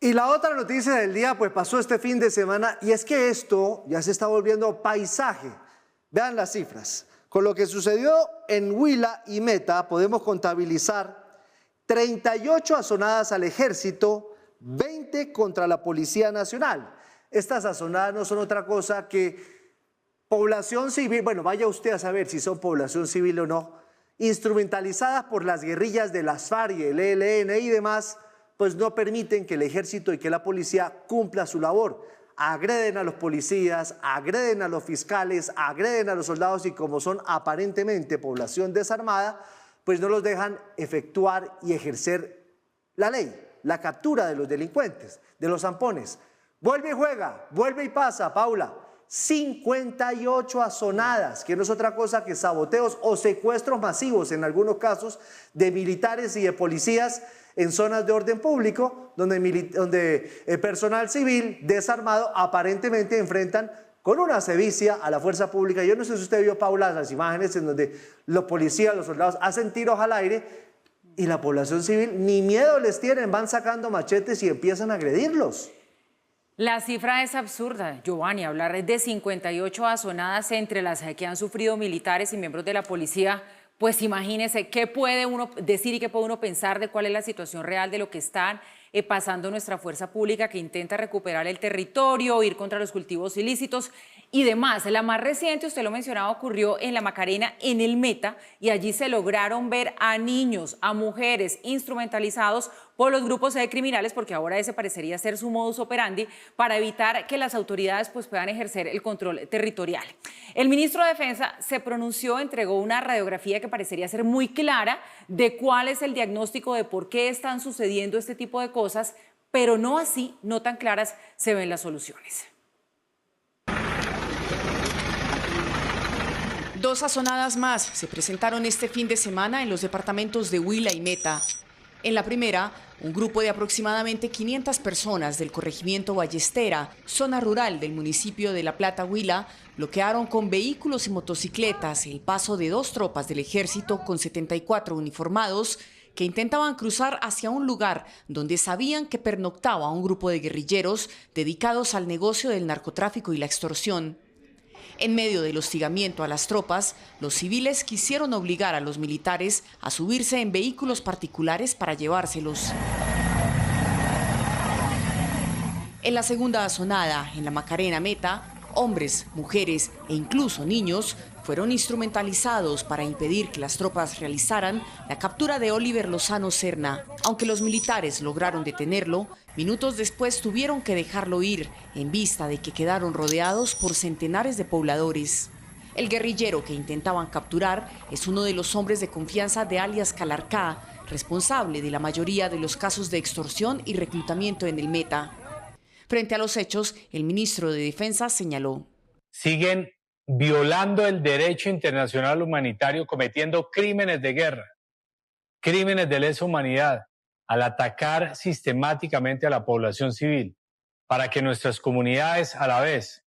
Y la otra noticia del día, pues pasó este fin de semana, y es que esto ya se está volviendo paisaje. Vean las cifras. Con lo que sucedió en Huila y Meta, podemos contabilizar 38 azonadas al ejército, 20 contra la Policía Nacional. Estas azonadas no son otra cosa que población civil, bueno, vaya usted a saber si son población civil o no, instrumentalizadas por las guerrillas de las FARC y el ELN y demás, pues no permiten que el ejército y que la policía cumpla su labor. Agreden a los policías, agreden a los fiscales, agreden a los soldados y como son aparentemente población desarmada, pues no los dejan efectuar y ejercer la ley, la captura de los delincuentes, de los zampones. Vuelve y juega, vuelve y pasa, Paula. 58 azonadas, que no es otra cosa que saboteos o secuestros masivos en algunos casos de militares y de policías en zonas de orden público, donde personal civil desarmado aparentemente enfrentan con una sevicia a la fuerza pública. Yo no sé si usted vio, Paula, las imágenes en donde los policías, los soldados hacen tiros al aire y la población civil ni miedo les tienen, van sacando machetes y empiezan a agredirlos. La cifra es absurda, Giovanni, hablar de 58 azonadas entre las que han sufrido militares y miembros de la policía, pues imagínese qué puede uno decir y qué puede uno pensar de cuál es la situación real de lo que están pasando nuestra fuerza pública que intenta recuperar el territorio, ir contra los cultivos ilícitos y demás. La más reciente, usted lo mencionaba, ocurrió en la Macarena, en el Meta, y allí se lograron ver a niños, a mujeres instrumentalizados por los grupos criminales, porque ahora ese parecería ser su modus operandi, para evitar que las autoridades pues, puedan ejercer el control territorial. El ministro de Defensa se pronunció, entregó una radiografía que parecería ser muy clara de cuál es el diagnóstico de por qué están sucediendo este tipo de cosas, pero no así, no tan claras se ven las soluciones. Dos azonadas más se presentaron este fin de semana en los departamentos de Huila y Meta. En la primera, un grupo de aproximadamente 500 personas del corregimiento Ballestera, zona rural del municipio de La Plata, Huila, bloquearon con vehículos y motocicletas el paso de dos tropas del ejército con 74 uniformados que intentaban cruzar hacia un lugar donde sabían que pernoctaba un grupo de guerrilleros dedicados al negocio del narcotráfico y la extorsión. En medio del hostigamiento a las tropas, los civiles quisieron obligar a los militares a subirse en vehículos particulares para llevárselos. En la segunda azonada, en la Macarena Meta, hombres, mujeres e incluso niños fueron instrumentalizados para impedir que las tropas realizaran la captura de Oliver Lozano Serna. Aunque los militares lograron detenerlo, minutos después tuvieron que dejarlo ir en vista de que quedaron rodeados por centenares de pobladores. El guerrillero que intentaban capturar es uno de los hombres de confianza de alias Calarcá, responsable de la mayoría de los casos de extorsión y reclutamiento en el Meta. Frente a los hechos, el ministro de Defensa señaló: siguen violando el derecho internacional humanitario, cometiendo crímenes de guerra, crímenes de lesa humanidad, al atacar sistemáticamente a la población civil, para que nuestras comunidades a la vez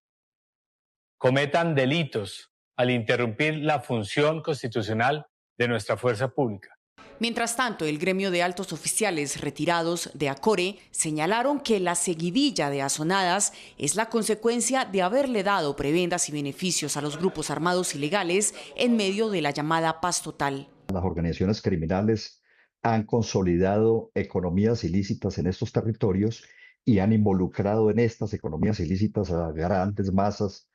cometan delitos al interrumpir la función constitucional de nuestra fuerza pública. Mientras tanto, el gremio de altos oficiales retirados de ACORE señalaron que la seguidilla de azonadas es la consecuencia de haberle dado prebendas y beneficios a los grupos armados ilegales en medio de la llamada paz total. Las organizaciones criminales han consolidado economías ilícitas en estos territorios y han involucrado en estas economías ilícitas a grandes masas,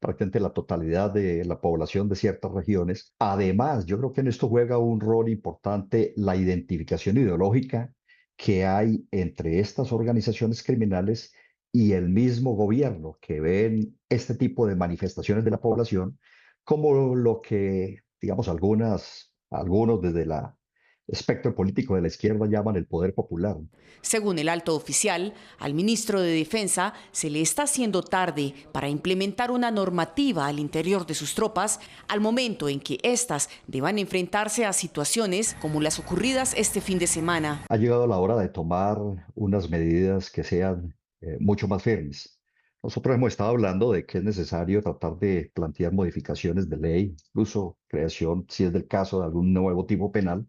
prácticamente la totalidad de la población de ciertas regiones. Además, yo creo que en esto juega un rol importante la identificación ideológica que hay entre estas organizaciones criminales y el mismo gobierno, que ven este tipo de manifestaciones de la población como lo que, digamos, algunos desde el espectro político de la izquierda llaman el poder popular. Según el alto oficial, al ministro de Defensa se le está haciendo tarde para implementar una normativa al interior de sus tropas al momento en que éstas deban enfrentarse a situaciones como las ocurridas este fin de semana. Ha llegado la hora de tomar unas medidas que sean mucho más firmes. Nosotros hemos estado hablando de que es necesario tratar de plantear modificaciones de ley, incluso creación, si es del caso, de algún nuevo tipo penal,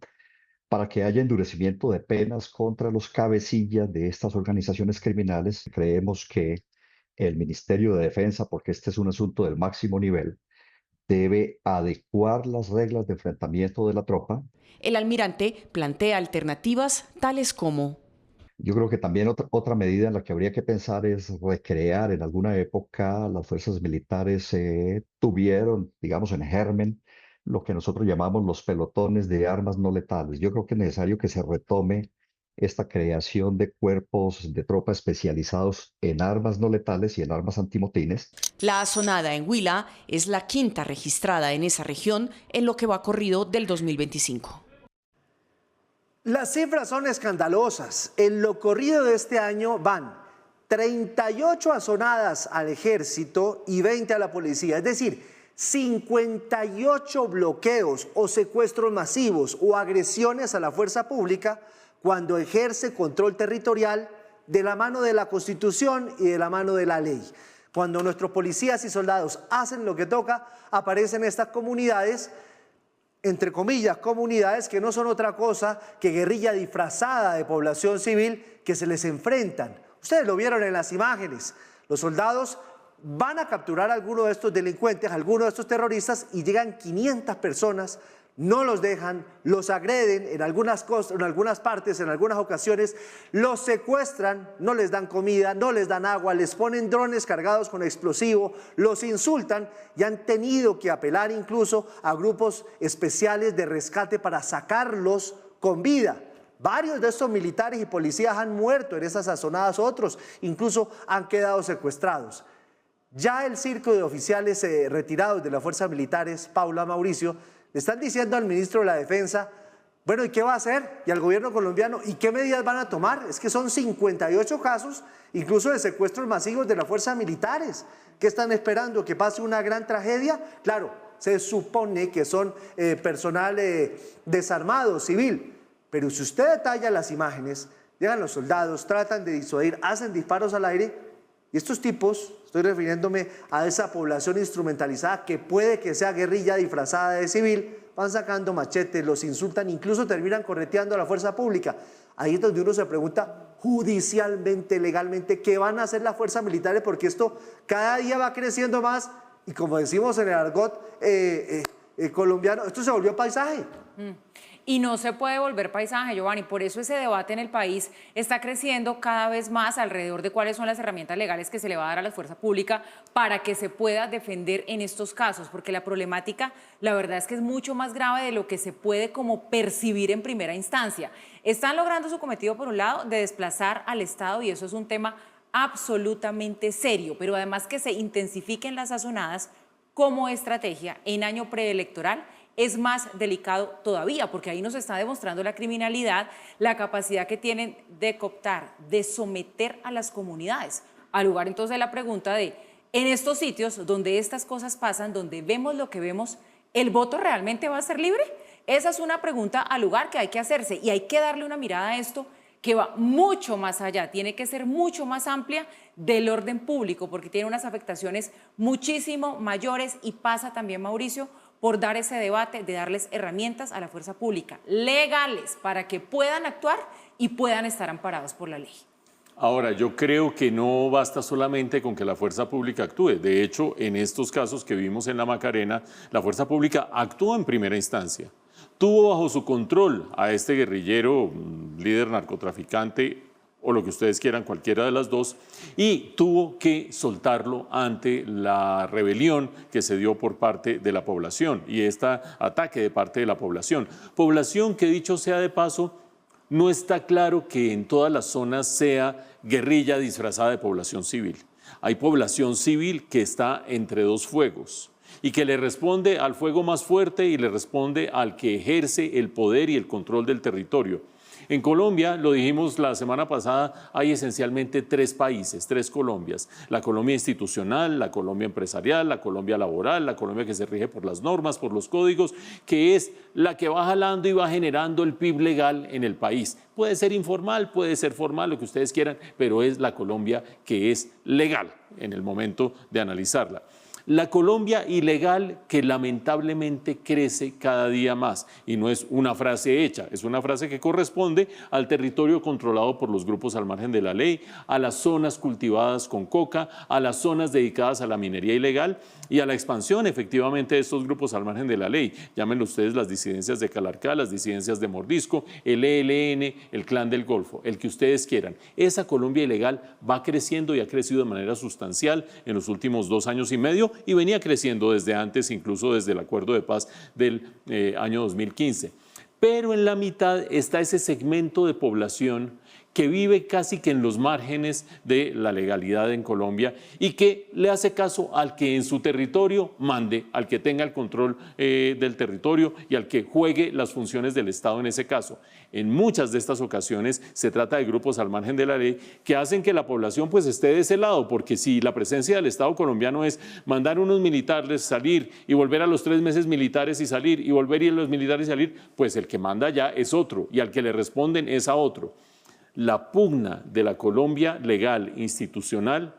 para que haya endurecimiento de penas contra los cabecillas de estas organizaciones criminales. Creemos que el Ministerio de Defensa, porque este es un asunto del máximo nivel, debe adecuar las reglas de enfrentamiento de la tropa. El almirante plantea alternativas tales como: Yo creo que también otra medida en la que habría que pensar es recrear. En alguna época las fuerzas militares tuvieron, digamos, en germen, lo que nosotros llamamos los pelotones de armas no letales. Yo creo que es necesario que se retome esta creación de cuerpos de tropa especializados en armas no letales y en armas antimotines. la asonada en Huila es la quinta registrada en esa región en lo que va corrido del 2025. Las cifras son escandalosas. En lo corrido de este año van 38 azonadas al ejército y 20 a la policía. Es decir, 58 bloqueos o secuestros masivos o agresiones a la fuerza pública cuando ejerce control territorial de la mano de la Constitución y de la mano de la ley. Cuando nuestros policías y soldados hacen lo que toca, aparecen estas comunidades, entre comillas, comunidades que no son otra cosa que guerrilla disfrazada de población civil que se les enfrentan. Ustedes lo vieron en las imágenes. Los soldados van a capturar a alguno de estos delincuentes, a alguno de estos terroristas, y llegan 500 personas, no los dejan, los agreden en algunas partes, en algunas ocasiones, los secuestran, no les dan comida, no les dan agua, les ponen drones cargados con explosivo, los insultan y han tenido que apelar incluso a grupos especiales de rescate para sacarlos con vida. Varios de estos militares y policías han muerto en esas azonadas, otros incluso han quedado secuestrados. Ya el circo de oficiales retirados de las fuerzas militares, Paula, Mauricio, le están diciendo al ministro de la Defensa, bueno, ¿y qué va a hacer? Y al gobierno colombiano, ¿y qué medidas van a tomar? Es que son 58 casos, incluso de secuestros masivos de las fuerzas militares. ¿Qué están esperando? ¿Que pase una gran tragedia? Claro, se supone que son personal desarmado, civil, pero si usted detalla las imágenes, llegan los soldados, tratan de disuadir, hacen disparos al aire, y estos tipos, estoy refiriéndome a esa población instrumentalizada que puede que sea guerrilla disfrazada de civil, van sacando machetes, los insultan, incluso terminan correteando a la fuerza pública. Ahí es donde uno se pregunta judicialmente, legalmente, ¿qué van a hacer las fuerzas militares? Porque esto cada día va creciendo más y, como decimos en el argot colombiano, esto se volvió paisaje. Y no se puede volver paisaje, Giovanni. Por eso ese debate en el país está creciendo cada vez más alrededor de cuáles son las herramientas legales que se le va a dar a la fuerza pública para que se pueda defender en estos casos, porque la problemática, la verdad es que es mucho más grave de lo que se puede como percibir en primera instancia. Están logrando su cometido, por un lado, de desplazar al Estado, y eso es un tema absolutamente serio, pero además que se intensifiquen las azonadas como estrategia en año preelectoral es más delicado todavía, porque ahí nos está demostrando la criminalidad, la capacidad que tienen de cooptar, de someter a las comunidades. Al lugar entonces de la pregunta de, en estos sitios donde estas cosas pasan, donde vemos lo que vemos, ¿el voto realmente va a ser libre? Esa es una pregunta al lugar que hay que hacerse, y hay que darle una mirada a esto que va mucho más allá, tiene que ser mucho más amplia del orden público, porque tiene unas afectaciones muchísimo mayores, y pasa también, Mauricio, por dar ese debate de darles herramientas a la fuerza pública legales para que puedan actuar y puedan estar amparados por la ley. Ahora, yo creo que no basta solamente con que la fuerza pública actúe. De hecho, en estos casos que vimos en la Macarena, la fuerza pública actuó en primera instancia. Tuvo bajo su control a este guerrillero, líder narcotraficante, o lo que ustedes quieran, cualquiera de las dos, y tuvo que soltarlo ante la rebelión que se dio por parte de la población y este ataque de parte de la población. Población que, dicho sea de paso, no está claro que en todas las zonas sea guerrilla disfrazada de población civil. Hay población civil que está entre dos fuegos y que le responde al fuego más fuerte y le responde al que ejerce el poder y el control del territorio. En Colombia, lo dijimos la semana pasada, hay esencialmente tres países, tres Colombias. La Colombia institucional, la Colombia empresarial, la Colombia laboral, la Colombia que se rige por las normas, por los códigos, que es la que va jalando y va generando el PIB legal en el país. Puede ser informal, puede ser formal, lo que ustedes quieran, pero es la Colombia que es legal en el momento de analizarla. La Colombia ilegal que lamentablemente crece cada día más, y no es una frase hecha, es una frase que corresponde al territorio controlado por los grupos al margen de la ley, a las zonas cultivadas con coca, a las zonas dedicadas a la minería ilegal y a la expansión efectivamente de estos grupos al margen de la ley. Llámenlo ustedes las disidencias de Calarcá, las disidencias de Mordisco, el ELN, el Clan del Golfo, el que ustedes quieran. Esa Colombia ilegal va creciendo y ha crecido de manera sustancial en los últimos 2 años y medio y venía creciendo desde antes, incluso desde el acuerdo de paz del año 2015. Pero en la mitad está ese segmento de población que vive casi que en los márgenes de la legalidad en Colombia y que le hace caso al que en su territorio mande, al que tenga el control del territorio y al que juegue las funciones del Estado en ese caso. En muchas de estas ocasiones se trata de grupos al margen de la ley que hacen que la población pues esté de ese lado, porque si la presencia del Estado colombiano es mandar unos militares, salir y volver a los 3 meses militares y salir y volver y los militares y salir, pues el que manda ya es otro y al que le responden es a otro. La pugna de la Colombia legal institucional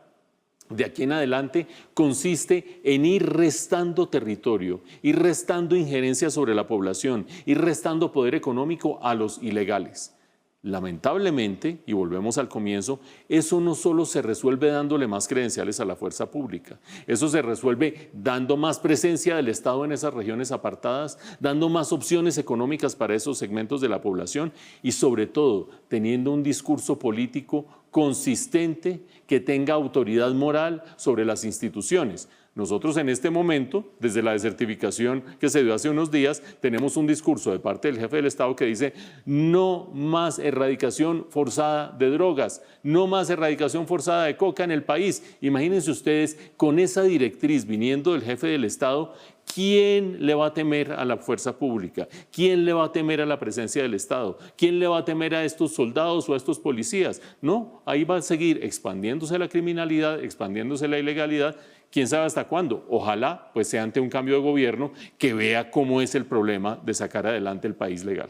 de aquí en adelante consiste en ir restando territorio, ir restando injerencia sobre la población, ir restando poder económico a los ilegales. Lamentablemente, y volvemos al comienzo, eso no solo se resuelve dándole más credenciales a la fuerza pública, eso se resuelve dando más presencia del Estado en esas regiones apartadas, dando más opciones económicas para esos segmentos de la población y sobre todo teniendo un discurso político consistente que tenga autoridad moral sobre las instituciones. Nosotros en este momento, desde la desertificación que se dio hace unos días, tenemos un discurso de parte del jefe del Estado que dice no más erradicación forzada de drogas, no más erradicación forzada de coca en el país. Imagínense ustedes, con esa directriz viniendo del jefe del Estado, ¿quién le va a temer a la fuerza pública? ¿Quién le va a temer a la presencia del Estado? ¿Quién le va a temer a estos soldados o a estos policías? No, ahí va a seguir expandiéndose la criminalidad, expandiéndose la ilegalidad. ¿Quién sabe hasta cuándo? Ojalá pues sea ante un cambio de gobierno que vea cómo es el problema de sacar adelante el país legal.